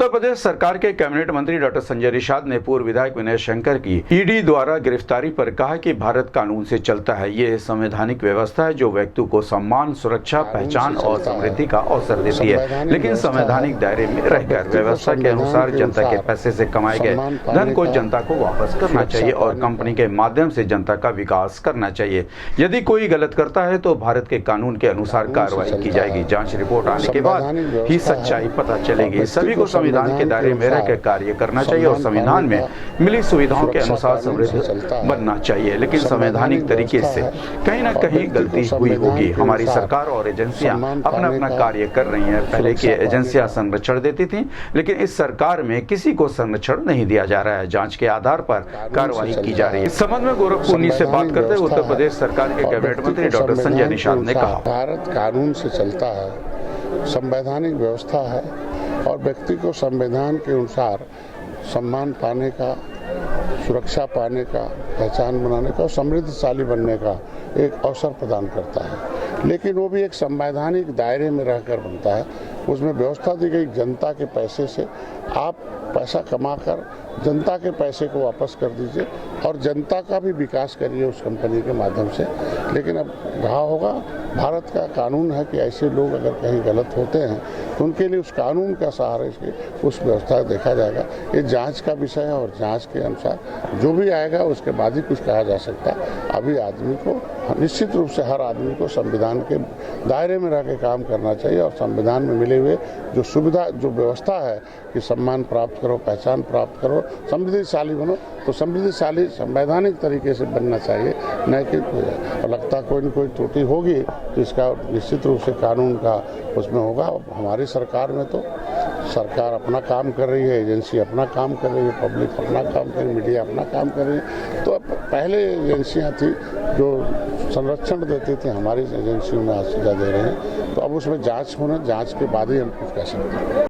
उत्तर प्रदेश सरकार के कैबिनेट मंत्री डॉक्टर संजय निषाद ने पूर्व विधायक विनय शंकर की ईडी द्वारा गिरफ्तारी पर कहा कि भारत कानून से चलता है। ये संवैधानिक व्यवस्था है जो व्यक्ति को सम्मान, सुरक्षा, पहचान और समृद्धि का अवसर देती है, लेकिन संवैधानिक दायरे में रहकर व्यवस्था के अनुसार जनता के पैसे से कमाए गए धन को जनता को वापस करना चाहिए और कंपनी के माध्यम से जनता का विकास करना चाहिए। यदि कोई गलत करता है तो भारत के कानून के अनुसार कार्रवाई की जाएगी। जांच रिपोर्ट आने के बाद ही सच्चाई पता चलेगी। सभी को संविधान के दायरे में रहकर कार्य करना चाहिए और संविधान में मिली सुविधाओं के अनुसार समृद्ध बनना चाहिए, लेकिन संवैधानिक तरीके से कहीं न कहीं गलती हुई होगी। हमारी सरकार और एजेंसियां अपना अपना कार्य कर रही हैं। पहले की एजेंसियां संरक्षण देती थी, लेकिन इस सरकार में किसी को संरक्षण नहीं दिया जा रहा है। जांच के आधार पर कार्रवाई की जा रही है। इस संबंध में गोरखपुर से बात करते हुए उत्तर प्रदेश सरकार के कैबिनेट मंत्री डॉक्टर संजय निषाद ने कहा, भारत कानून से चलता है, संवैधानिक व्यवस्था है और व्यक्ति को संविधान के अनुसार सम्मान पाने का, सुरक्षा पाने का, पहचान बनाने का और समृद्धशाली बनने का एक अवसर प्रदान करता है, लेकिन वो भी एक संवैधानिक दायरे में रहकर बनता है। उसमें व्यवस्था दी गई जनता के पैसे से आप पैसा कमाकर जनता के पैसे को वापस कर दीजिए और जनता का भी विकास करिए उस कंपनी के माध्यम से। लेकिन अब रहा होगा, भारत का कानून है कि ऐसे लोग अगर कहीं गलत होते हैं तो उनके लिए उस कानून का सहारे से उस व्यवस्था देखा जाएगा। ये जांच का विषय है और जांच के अनुसार जो भी आएगा उसके बाद ही कुछ कहा जा सकता है। अभी आदमी को निश्चित रूप से हर आदमी को संविधान के दायरे में रह के काम करना चाहिए और संविधान में मिले हुए जो सुविधा, जो व्यवस्था है कि सम्मान प्राप्त करो, पहचान प्राप्त करो, समृद्धिशाली बनो, तो समृद्धिशाली संवैधानिक तरीके से बनना चाहिए, न कि लगता कोई न कोई त्रुटि होगी तो इसका निश्चित रूप से कानून का उसमें होगा। हमारी सरकार में तो सरकार अपना काम कर रही है, एजेंसी अपना काम कर रही है, पब्लिक अपना काम कर रही है, मीडिया अपना काम कर रही है। तो पहले एजेंसियां थी जो संरक्षण देती थी, हमारी एजेंसियों में आज सुविधा दे रहे हैं, तो अब उसमें जांच होना, जांच के बाद ही हम कुछ कह सकते हैं।